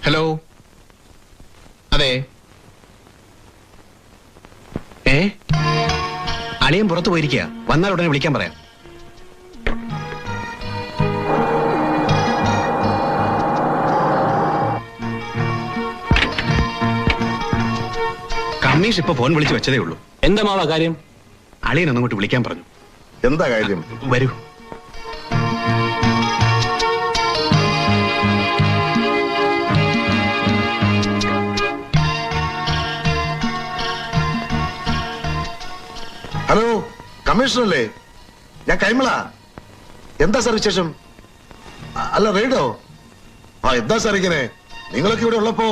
Hello, അതെ. അളിയൻ പുറത്തു പോയിരിക്കുക. വന്നാൽ ഉടനെ വിളിക്കാൻ പറയാം. കമ്മീഷ് ഇപ്പൊ ഫോൺ വിളിച്ച് വെച്ചതേ ഉള്ളൂ. എന്താ മാവാ കാര്യം? അളിയൻ ഒന്നങ്ങോട്ട് വിളിക്കാൻ പറഞ്ഞു. എന്താ കാര്യം? വരൂ. ഹലോ, കമ്മീഷണർ അല്ലേ? ഞാൻ കൈമള. എന്താ സാർ വിശേഷം? അല്ല, റെയ്ഡോ? എന്താ സാർ ഇങ്ങനെ? നിങ്ങളൊക്കെ ഇവിടെ ഉള്ളപ്പോ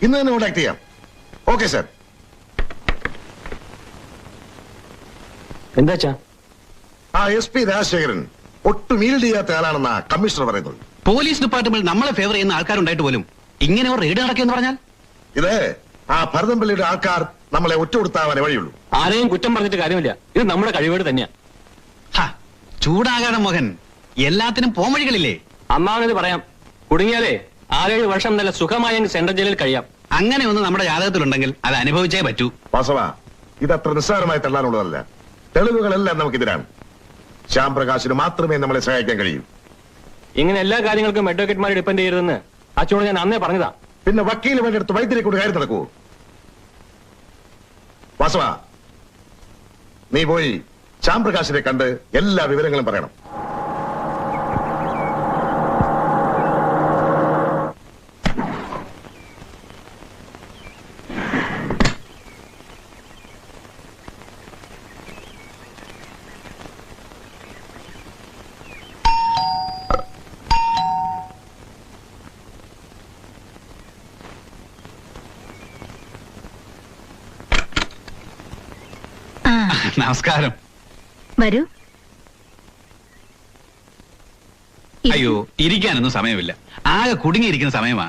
ഇന്ന് തന്നെ കോണ്ടാക്ട് ചെയ്യാം. Okay sir. എന്താ SP രാജശേഖരൻ ഒട്ടും ഈൽഡ് ചെയ്യാത്ത ആളാണെന്നാ കമ്മീഷണർ പറയുന്നത്. പോലീസ് ഡിപ്പാർട്ട്മെന്റ് നമ്മളെ ഫേവർ ചെയ്യുന്ന ആൾക്കാരുണ്ടായിട്ട് പോലും ഇങ്ങനെ ഒരു റെയ്ഡ് നടക്കുമെന്ന് പറഞ്ഞാൽ ഇത് ഭരതംപള്ളിയുടെ ആൾക്കാർ നമ്മളെ ഒറ്റുകൊടുത്താവാനേ വഴിയുള്ളൂ. ആരെയും കുറ്റം പറഞ്ഞിട്ട് കാര്യമില്ല. ഇത് നമ്മുടെ കഴിവേട് തന്നെയാ. ചൂടാകാതെ മോഹൻ, എല്ലാത്തിനും പോംവഴികളില്ലേ? അമ്മാവനത് പറയാം. കുടുങ്ങിയാലേ 6-7 വർഷം നല്ല സുഖമായി സെൻട്രൽ ജയിലിൽ കഴിയാം. അങ്ങനെ ഒന്ന് നമ്മുടെ ജാതകത്തിലുണ്ടെങ്കിൽ അത് അനുഭവിച്ചേ പറ്റൂ. വാസവ, ഇതത്ര നിസ്സാരമായി തള്ളാനുള്ളതല്ല. തെളിവുകളെല്ലാം നമുക്കെതിരാണ്. ശ്യാം പ്രകാശിന് മാത്രമേ നമ്മളെ സഹായിക്കാൻ കഴിയൂ. ഇങ്ങനെ എല്ലാ കാര്യങ്ങൾക്കും അഡ്വക്കേറ്റ്മാരെ ഡിപ്പെൻഡ് ചെയ്യരുതെന്ന് അച്ഛനോട് ഞാൻ അന്നേ പറഞ്ഞതാ. പിന്നെ വക്കീല് വേണ്ടി അടുത്ത് വൈദ്യുതി കൊണ്ട് കാര്യം നടക്കൂ. വാസവ, നീ പോയി ശ്യാം പ്രകാശിനെ കണ്ട് എല്ലാ വിവരങ്ങളും പറയണം. നമസ്കാരം. വരൂ. അയ്യോ, ഇരിക്കാനൊന്നും സമയമില്ല. ആകെ കുടുങ്ങിയിരിക്കുന്ന സമയമാ.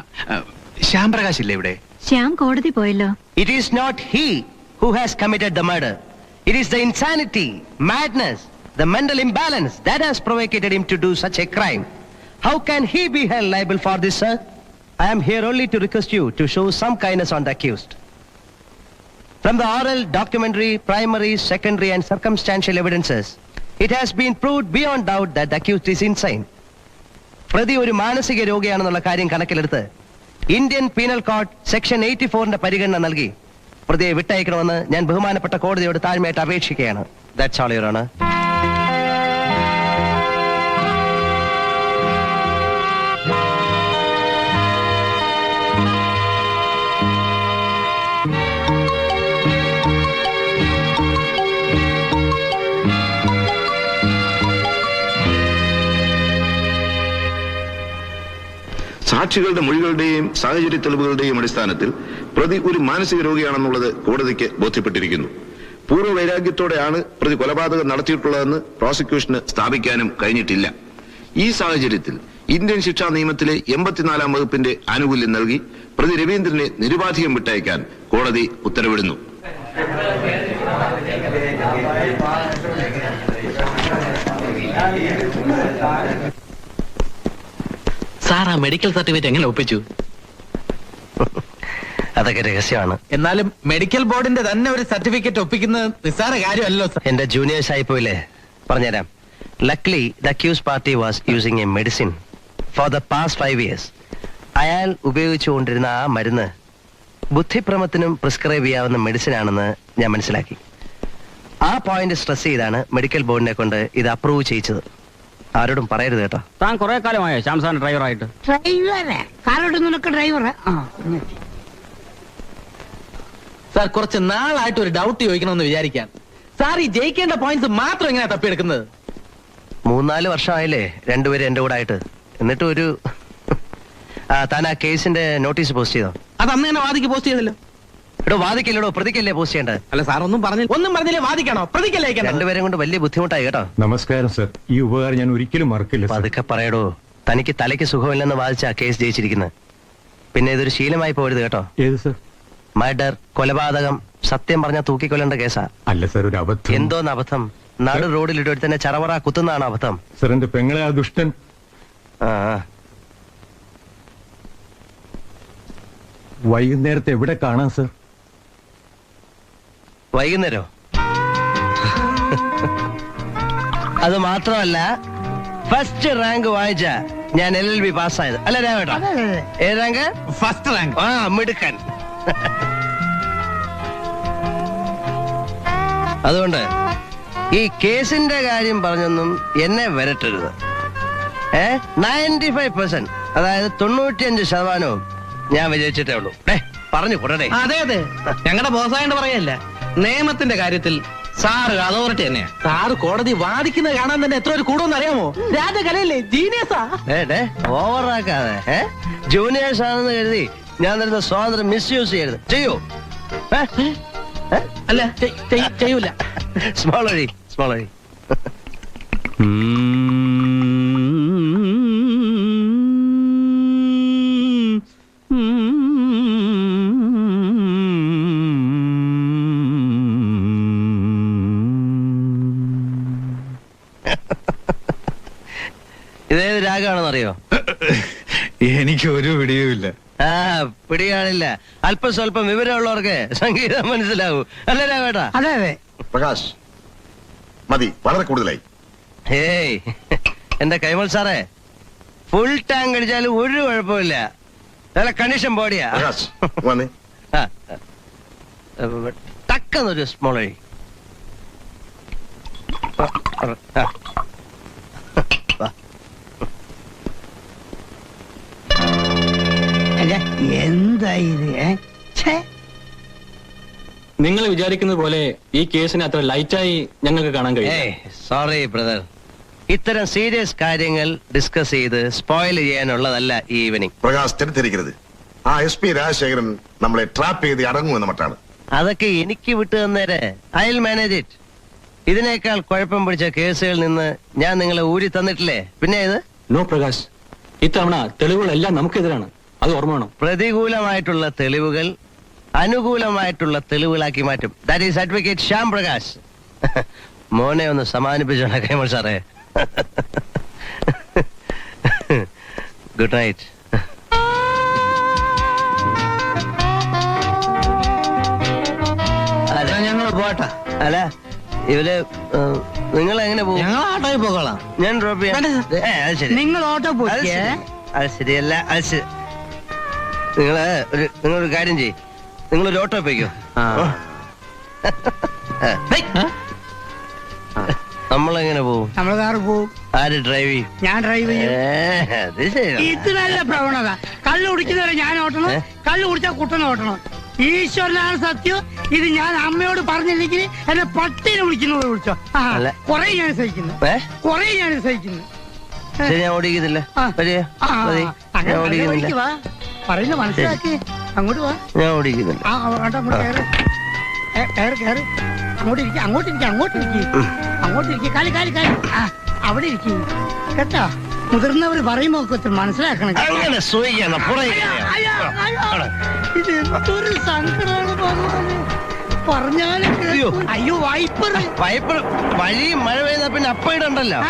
ശ്യാം പ്രകാശ് ഇല്ലേ ഇവിടെ? ശ്യാം കോടതി പോയല്ലോ. It is not he who has committed the murder. It is the insanity, madness, the mental imbalance that has provocated him to do such a crime. How can he be held liable for this, sir? I am here only to request you to show some kindness on the accused. From the oral, documentary, primary, secondary and circumstantial evidences, it has been proved beyond doubt that the accused is insane. പ്രതി ഒരു മാനസിക രോഗിയാണെന്നുള്ള കാര്യം കണക്കിലെടുത്ത് Indian penal code section 84ന്റെ പരിഗണന നൽകി പ്രതിയെ വിട്ടയക്കണമെന്ന് ഞാൻ ബഹുമാനപ്പെട്ട കോടതിയോട് താഴ്മയായിട്ട് അപേക്ഷിക്കുകയാണ്. That's all, Your Honor. സാക്ഷികളുടെ മൊഴികളുടെയും സാഹചര്യ തെളിവുകളുടെയും അടിസ്ഥാനത്തിൽ പ്രതി ഒരു മാനസിക രോഗിയാണെന്നുള്ളത് കോടതിക്ക് ബോധ്യപ്പെട്ടിരിക്കുന്നു. പൂർവ്വ വൈരാഗ്യത്തോടെയാണ് പ്രതി കൊലപാതകം നടത്തിയിട്ടുള്ളതെന്ന് പ്രോസിക്യൂഷന് സ്ഥാപിക്കാനും കഴിഞ്ഞിട്ടില്ല. ഈ സാഹചര്യത്തിൽ ഇന്ത്യൻ ശിക്ഷാ നിയമത്തിലെ 84-ാം വകുപ്പിന്റെ ആനുകൂല്യം നൽകി പ്രതി രവീന്ദ്രനെ നിരുപാധികം വിട്ടയക്കാൻ കോടതി ഉത്തരവിടുന്നു. സാർ, ആ മെഡിക്കൽ സർട്ടിഫിക്കറ്റ് എങ്ങനെ ഒപ്പിച്ചു? അതൊക്കെ രഹസ്യമാണ്. എന്നാലും മെഡിക്കൽ ബോർഡിന്റെ തന്നെ ഒരു സർട്ടിഫിക്കറ്റ് ഒപ്പിക്കുന്നത് നിസ്സാര കാര്യമല്ലോ സാർ. എന്റെ ജൂനിയേഴ്സ് ആയി പോയില്ലേ, പറഞ്ഞുതരാം. Luckily the accused party was using a medicine for the past 5 years. അയാൾ ഉപയോഗിച്ചുകൊണ്ടിരുന്ന ആ മരുന്ന് ബുദ്ധിഭ്രമത്തിനും പ്രിസ്ക്രൈബ് ചെയ്യാവുന്ന മെഡിസിൻ ആണെന്ന് ഞാൻ മനസ്സിലാക്കി. ആ പോയിന്റ് സ്ട്രെസ് ചെയ്താണ് മെഡിക്കൽ ബോർഡിനെ കൊണ്ട് ഇത് അപ്രൂവ് ചെയ്യിച്ചത്. ആരോടും പറയരുത് കേട്ടോ. താൻ കുറെ കാലമായോ ശ്യാംസാൻ ഡ്രൈവറായിട്ട്? സാർ, കുറച്ച് നാളായിട്ട് ഒരു ഡൗട്ട് ചോദിക്കണമെന്ന് വിചാരിക്കാൻ. സാർ, ഈ ജയിക്കേണ്ട പോയിന്റ്സ് മാത്രം എങ്ങനെയാ തപ്പിയെടുക്കുന്നത്? 3-4 വർഷമായില്ലേ രണ്ടുപേരും എന്റെ കൂടെ ആയിട്ട്. എന്നിട്ട് ഒരു താൻ ആ കേസിന്റെ നോട്ടീസ് പോസ്റ്റ് ചെയ്തോ? അത് അന്ന് തന്നെ വാദിക്ക് പോസ്റ്റ് ചെയ്തല്ലോ. ഇവിടെ വാദിക്കല്ലോ, പ്രതിക്കല്ലേ പോസ്റ്റ് ചെയ്യേണ്ടത്? അല്ല സാർ, ഒന്നും പറഞ്ഞില്ലേ വാദിക്കണോ പ്രതിക്കല്ലേ? രണ്ടുപേരും കൊണ്ട് വലിയ ബുദ്ധിമുട്ടായി കേട്ടോ. നമസ്കാരം സർ, ഈ ഉപകാരം ഞാൻ ഒരിക്കലും മറക്കില്ല. അതൊക്കെ പറയടോ. തനിക്ക് തലയ്ക്ക് സുഖമില്ലെന്ന് വാദിച്ച ആ കേസ് ജയിച്ചിരിക്കുന്നത്. പിന്നെ ഇതൊരു ശീലമായി പോരുത് കേട്ടോ. ഏത് സർ? മർഡർ, കൊലപാതകം, സത്യം പറഞ്ഞാൽ തൂക്കിക്കൊല്ലേണ്ട കേസാ. അല്ല സർ, ഒരു അബദ്ധം. എന്തോന്ന് അബദ്ധം? നാട് റോഡിൽ ഇടയിൽ തന്നെ ചറവറ കുത്തുന്നതാണ് അബദ്ധം. സർ, എന്റെ പെങ്ങളെ ആ ദുഷ്ടൻ ആ വൈകുന്നേരത്തെ എവിടെ കാണാം സർ? വൈകുന്നേരോ? അത് മാത്രമല്ല, ഫസ്റ്റ് റാങ്ക് വാങ്ങിച്ച ഞാൻ LLB പാസ്സായത് അല്ല രാവേട്ടാ? ഏത് റാങ്ക്? First rank. ആ, മിടുക്കൻ. അതുകൊണ്ട് ഈ കേസിന്റെ കാര്യം പറഞ്ഞൊന്നും എന്നെ വരട്ടരുത്. 95%, അതായത് 95% ഞാൻ വിജയിച്ചിട്ടേ ഉള്ളൂ. പറഞ്ഞു കൂടേ. അതെ അതെ, ഞങ്ങളുടെ ബോസായോണ്ട് പറയല്ല, നിയമത്തിന്റെ കാര്യത്തിൽ സാറ് അതോറിറ്റി തന്നെയാ. സാറ് കോടതി വാദിക്കുന്നത് കാണാൻ തന്നെ എത്ര ഒരു കൂടുമെന്ന് അറിയാമോ? രാജകലയല്ലേ, ജീനിയസാ. ഓവറാക്കാതെ. ജൂനിയേഴ്സ് ആണെന്ന് കരുതി ഞാൻ തരുന്ന സ്വാതന്ത്ര്യം മിസ്യൂസ് ചെയ്യരുത്. ചെയ്യൂ? അല്ല, ചെയ്യൂല. സ്മോൾ വഴി, സ്മോൾ വഴി. ഇതേത് രാഗമാണെന്നറിയോ? എനിക്ക് ഒരു പിടിയുമില്ല. ആ, പിടികാണില്ല. അല്പം സ്വല്പം വിവരമുള്ളവർക്ക് സംഗീതം മനസ്സിലാവൂ, അല്ലേ രാവേട്ടാ? അതെ അതെ. പ്രകാശ്, മതി, വളരെ കൂടുതലായി. ഹേയ്, എന്റെ കൈമൾ സാറേ, ഫുൾ ടാങ്ക് അടിച്ചാലും ഒരു കുഴപ്പമില്ല. നല്ല കണ്ടീഷൻ ബോഡിയാ. പ്രകാശ്, വന്നേ. ടക്കെന്നൊരു സ്മോൾ വഴി. എന്താ ഇത്? നിങ്ങൾ വിചാരിക്കുന്നത് പോലെ ഈ കേസിനെ അത്ര ലൈറ്റായി ഞങ്ങൾക്ക് കാണാൻ കഴിയും. സോറി ബ്രദർ, ഇത്തരം സീരിയസ് കാര്യങ്ങൾ ഡിസ്കസ് ചെയ്ത് സ്പോയിൽ ചെയ്യാനുള്ളതല്ല ഈ ഈവനിങ്. പ്രകാശ്, തെറ്റിദ്ധരിക്കരുത്. ആ SP രാജശേഖരൻ നമ്മളെ ട്രാപ്പ് ചെയ്ത് അടങ്ങുമെന്ന മട്ടാണ്. അതൊക്കെ എനിക്ക് വിട്ടു തന്നേരെ. I will manage it. ഇതിനേക്കാൾ കുഴപ്പം പിടിച്ച കേസുകളിൽ നിന്ന് ഞാൻ നിങ്ങളെ ഊരി തന്നിട്ടില്ലേ? പിന്നെ ഇത് നോ പ്രകാശ്, ഇത്തവണ തെളിവുകളെല്ലാം നമുക്കെതിരാണ്, അത് ഓർമ്മ വേണം. പ്രതികൂലമായിട്ടുള്ള തെളിവുകൾ അനുകൂലമായിട്ടുള്ള തെളിവുകളാക്കി മാറ്റും. That is advocate Shyam Prakash. മോനെ ഒന്ന് സമാനിപ്പിച്ചോളാം കൈമൾ സാറേ. Good night. ഞങ്ങൾ പോട്ടെ. അല്ല, ഇവര് നിങ്ങൾ എങ്ങനെ പോകും? ഞങ്ങൾ ഓട്ടോയിൽ പോകോളാം. ഞാൻ ഡ്രോപ്പ് ചെയ്യാം. അത് ശരി. നിങ്ങൾ ഓട്ടോ അത് പോയി. ശരി. അത് ശരിയല്ല, അത് ശരി. നിങ്ങളൊരു കാര്യം ചെയ്യും, നിങ്ങളൊരു ഓട്ടോ പോയിക്കോ. നമ്മളെങ്ങനെ പോവും? നമ്മൾ കാറ് പോവും. ആര് ഡ്രൈവ് ചെയ്യും? ഞാൻ ഡ്രൈവ് ചെയ്യും. അത് ശരി. ഇത് നല്ല പ്രവണത. കള്ളു കുടിക്കുന്നവരെ ഞാൻ ഓട്ടണം, കള്ളു കുടിച്ചാൽ കുട്ടനെ ഓട്ടണം. ഈശ്വരനാണ് സത്യം. ഇത് ഞാൻ അമ്മയോട് പറഞ്ഞില്ലെങ്കിൽ എന്നെ പട്ടിനെ വിളിക്കുന്നത് വിളിച്ചോ. അല്ല. കൊറേ ഞാൻ സഹിക്കുന്നു, കൊറേ ഞാൻ സഹിക്കുന്നു. ശരി, ഞാൻ ഓടിക്കുന്നില്ല. മതി, ഞാൻ ഓടിക്കുന്നില്ല. പറയുന്നത് മനസ്സിലാക്കി. അങ്ങോട്ട് വാ. ഞാൻ ഓടിക്കുന്നില്ല. അങ്ങോട്ട് കയറി കയറി അങ്ങോട്ട് ഇരിക്കും, അങ്ങോട്ട് ഇരിക്കും, അങ്ങോട്ട് ഇരിക്കും, അങ്ങോട്ട് ഇരിക്കും. കാലി കാലി കാലി. അവിടെ ഇരിക്കും കേട്ടോ. മുതിർന്നവർ പറയുമ്പോ മനസ്സിലാക്കണം. അങ്ങനെ സൂയിക്കണം. ഇത് എന്തൊരു സങ്കടമാണ് പറഞ്ഞാലും. അയ്യോ, വൈപ്പർ വഴി മഴ പെയ്താ പിന്നെ അപ്പയിടണ്ടല്ലോ.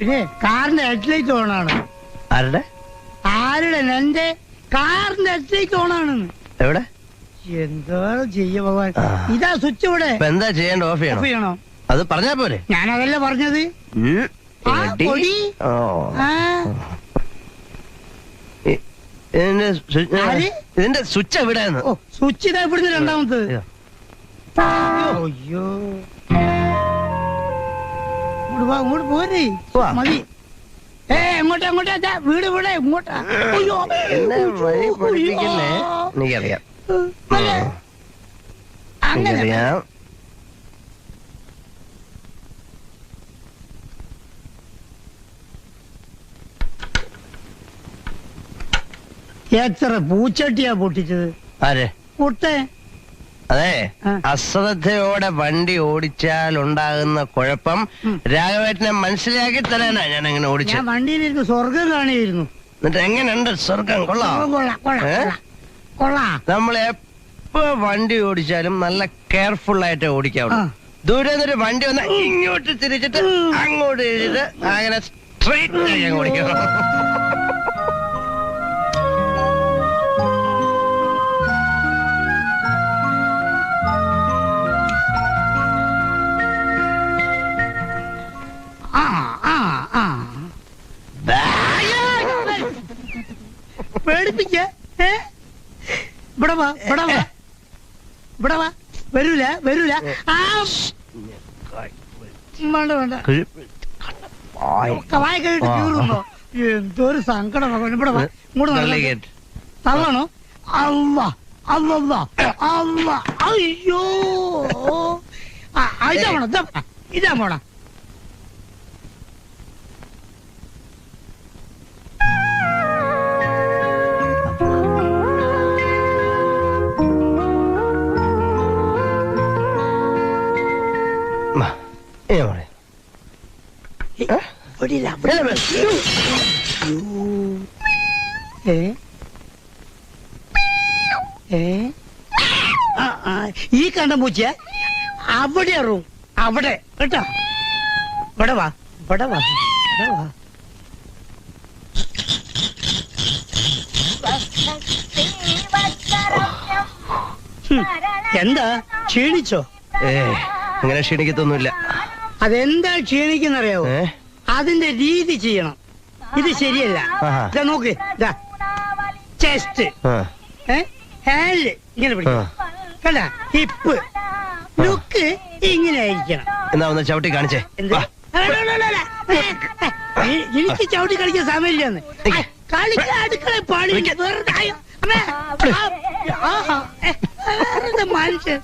പിന്നെ കാറിന്റെ ഹെഡ്ലൈറ്റ് ഓണാണ്. ആരുടെ? ആരുടെ? എന്റെ കാറിന്റെ ഹെഡ്ലൈറ്റ് ഓണാണ്. എവിടെ? എന്താ ചെയ്യ ഭഗവാൻ. ഇതാ സ്വിച്ച് ഇവിടെ. എന്താ ചെയ്യേണ്ട? ഓഫ് ചെയ്യണോ? അത് പറഞ്ഞാ പോരെ. ഞാനതല്ല പറഞ്ഞത്. ഇതിന്റെ സ്വിച്ച് എവിടെയാണ്? സ്വിച്ച് ഇതാ ഇവിടുന്ന് രണ്ടാമത്. അയ്യോ, ഇങ്ങോട്ട് പോരേ. മതി. എങ്ങോട്ടാ എങ്ങോട്ടാ? വീട് ഇവിടെ ഇങ്ങോട്ടാ. എന്നെ വഴി പഠിപ്പിക്കല്ലേ? എനിക്കറിയാം, എനിക്കറിയാം. എത്ര പൂച്ചട്ടിയാ പൊട്ടിച്ചത്? ആരെ? പൊട്ടേ. അതെ, ആ. അശ്രദ്ധയോടെ വണ്ടി ഓടിച്ചാൽ ഉണ്ടാകുന്ന കുഴപ്പം രാഘവേട്ടനെ മനസ്സിലാക്കി തരാനാ ഞാൻ അങ്ങനെ ഞാൻ ഓടിച്ചത്. വണ്ടിയിലിരുന്ന് സ്വർഗം കാണിയിരുന്നു. എന്നിട്ട് എങ്ങനെയുണ്ട് സ്വർഗം? കൊള്ളാം. ഏ? കൊള്ളാം. നമ്മൾ എപ്പോ വണ്ടി ഓടിച്ചാലും നല്ല കെയർഫുൾ ആയിട്ട് ഓടിക്കാവുള്ളൂ. ആ. ദൂരെ നിന്നൊരു വണ്ടി വന്ന ഇങ്ങോട്ട് തിരിച്ചിട്ട് അങ്ങോട്ട് തിരിച്ചിട്ട് അങ്ങനെ സ്ട്രെയിറ്റ് ആയി ഓടിക്കണം. ആ ആ ആ പേടിപ്പിക്ക. ഇവിടെ വാ, ഇവിടെ വാ, ഇവിടെ വാ. വരൂല, വരൂല. ആ വേണ്ട, വേണ്ട. വായ കഴിഞ്ഞിട്ട് കീറുന്നോ? എന്തൊരു സങ്കടം. ഇവിടെ വാ, ഇങ്ങോട്ട് നടന്നേ. തള്ളണോ? അല്ല, അല്ല, അല്ല. അയ്യോ, ഇതാ പോണം, ഇതാ പോണം. ഈ കണ്ട പൂച്ച അവിടെ അറിവും, അവിടെ കേട്ടോ. ഇവിടെ വാ, ഇവിടെ വാ, ഇവിടെ വാ. എന്താ ക്ഷീണിച്ചോ? അങ്ങനെ ക്ഷീണിക്കത്തൊന്നുമില്ല. അതെന്താ ക്ഷീണിക്കുന്നറിയാവോ? ഏ? അതിന്റെ രീതി ചെയ്യണം. ഇത് ശരിയല്ല. ആഹാ. ഇതാ നോക്ക്, ഇതാ ചെസ്റ്റ്, ആ. ഹാൻഡ് ഇങ്ങനെ പിടിക്കണം, കണ്ട ഹിപ്പ്, ലുക്ക് ഇങ്ങനെ ആയിരിക്കണം. എന്നാ ഒന്ന് ചവിട്ടി കാണിച്ചേ. എന്ത്? വാ. എനിക്ക് ചവിട്ടി കളിക്കാൻ സമയമില്ലെന്ന്. കളിക്കാൻ അടുക്കള പാടി വെറുതെ ആയോ? അമ്മേ, വെറുതെ മനുഷ്യൻ.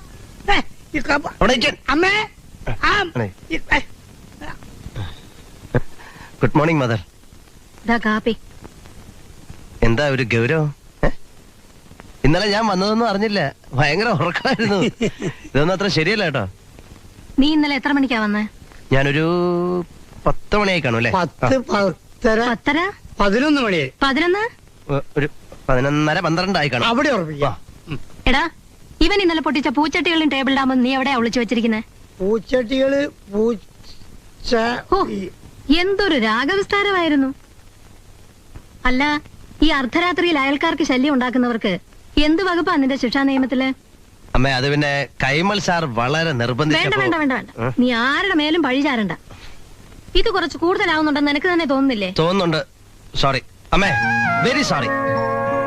അവിടെ ഇരിക്കാൻ. അമ്മേ, ഗുഡ് മോർണിംഗ് മദർ. ദാ കാപ്പി. എന്താ ഒരു ഗൗരവം? ഇന്നലെ ഞാൻ വന്നതൊന്നും അറിഞ്ഞില്ല. ഭയങ്കര ഉറക്കമായിരുന്നു. ഇതൊന്നും അത്ര ശരിയല്ല കേട്ടോ. നീ ഇന്നലെ എത്ര മണിക്കാ വന്നേ? ഞാനൊരു 10 മണിയായി കാണും അല്ലേ? 10, 10:30, 10:30, 11 മണിയായി. 11. ഒരു 11:30, 12 ആയി കാണും. അവിടെ ഉറപ്പിക്കാം. എടാ, ഇവൻ ഇന്നലെ പൊട്ടിച്ച പൂച്ചട്ടികളും ടേബിൾ ഡാമും നീ എവിടെയാ ഒളിച്ചു വെച്ചിരിക്കുന്നെ? പൂച്ചട്ടികള് പൂച്ച ഓ, എന്തൊരു രാഗവിസ്താരമായിരുന്നു. അല്ല, ഈ അർദ്ധരാത്രിയിൽ അയൽക്കാർക്ക് ശല്യം ഉണ്ടാക്കുന്നവർക്ക് എന്ത് വകുപ്പാ നിന്റെ ശിക്ഷാ നിയമത്തില്? അമ്മ, അത് പിന്നെ കൈമൾ സാർ വളരെ വേണ്ട, നിർബന്ധിച്ചപ്പോ. വേണ്ട, വേണ്ട, വേണ്ട. നീ ആരുടെ മേലും പഴി ചാരണ്ട. ഇത് കുറച്ച് കൂടുതലാവുന്നുണ്ടെന്ന് എനിക്ക് തന്നെ തോന്നുന്നില്ലേ? തോന്നുന്നുണ്ട്. സോറി അമ്മേ, വെരി സോറി.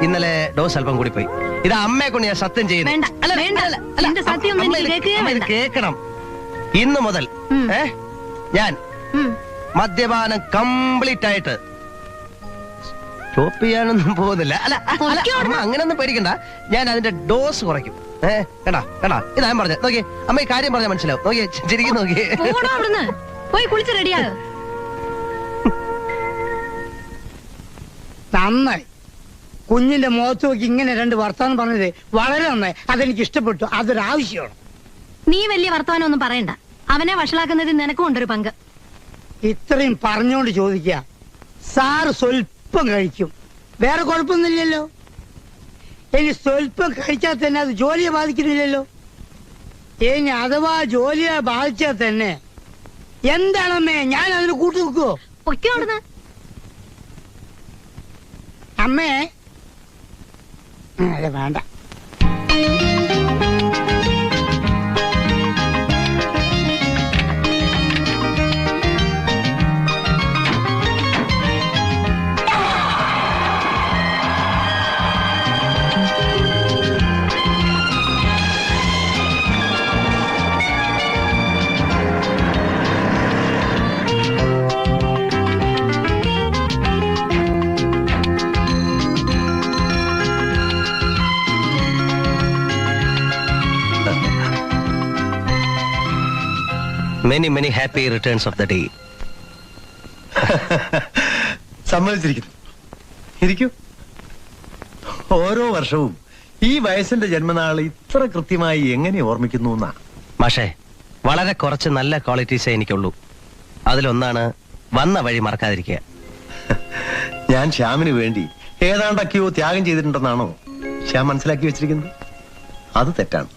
ഇന്നലെ ഡോസ് അല്പം കൂടി പോയി. ഇത് അമ്മയെ കൊണ്ട് ഞാൻ സത്യം ചെയ്യുന്നു. വേണ്ട, വേണ്ട. നിന്റെ സത്യം ഒന്നും എനിക്ക് കേൾക്കുകയേ വേണ്ട. കേൾക്കണം. ഇന്ന് മുതൽ ഞാൻ ഉം. മദ്യപാനം കംപ്ലീറ്റ് ആയിട്ട് സ്റ്റോപ്പ് ചെയ്യാനൊന്നും പോകുന്നില്ല. അല്ല, അമ്മ അങ്ങനൊന്നും പേടിക്കണ്ട. ഞാൻ അതിന്റെ ഡോസ് കുറയ്ക്കും. കേട്ടാ കേട്ടാ, ഇതാ ഞാൻ പറഞ്ഞത്. നോക്കി അമ്മ, ഈ കാര്യം പറഞ്ഞാൽ മനസ്സിലാവും. നോക്കി ശരിക്കും നോക്കി. പോടോ അവിടുന്ന്. പോയി കുളിച്ച് റെഡിയാകും. നന്നായി. കുഞ്ഞിന്റെ മുഖത്ത് നോക്കി ഇങ്ങനെ 2 വർത്താനം പറഞ്ഞത് വളരെ നന്നായി. അതെനിക്ക് ഇഷ്ടപ്പെട്ടു. അതൊരാവശ്യമാണ്. നീ വലിയ വർത്തമാനം ഒന്നും പറയണ്ട. അവനെ വഷളാക്കുന്നതിൽ നിനക്കും ഉണ്ടൊരു പങ്ക്. ഇത്രയും പറഞ്ഞോണ്ട് ചോദിക്കുക, സാറ് സ്വല്പം കഴിക്കും, വേറെ കുഴപ്പമൊന്നുമില്ലല്ലോ. ഇനി സ്വല്പം കഴിച്ചാൽ തന്നെ അത് ജോലിയെ ബാധിക്കുന്നില്ലല്ലോ. ഇനി അഥവാ ജോലിയെ ബാധിച്ചാൽ തന്നെ എന്താണമ്മേ, ഞാൻ അതിന് കൂട്ടു നിൽക്കുവോ? പൊയ്ക്കോ അവിടുന്ന്. അമ്മേ, അതെ വേണ്ട. Many many happy returns of the day. സമ്മതിച്ചിരിക്കുന്നു. ഇരിക്കൂ. ഓരോ വർഷവും ഈ വയസ്സിന്റെ ജന്മനാൾ ഇത്ര കൃത്യമായി എങ്ങനെ ഓർമ്മിക്കുന്നു എന്നാ? മാഷേ, വളരെ കുറച്ച് നല്ല ക്വാളിറ്റീസേ എനിക്കുള്ളൂ. അതിലൊന്നാണ് വന്ന വഴി മറക്കാതിരിക്കുക. ഞാൻ ശ്യാമിന് വേണ്ടി ഏതാണ്ടൊക്കെയോ ത്യാഗം ചെയ്തിട്ടുണ്ടെന്നാണോ ശ്യാം മനസ്സിലാക്കി വെച്ചിരിക്കുന്നത്? അത് തെറ്റാണ്.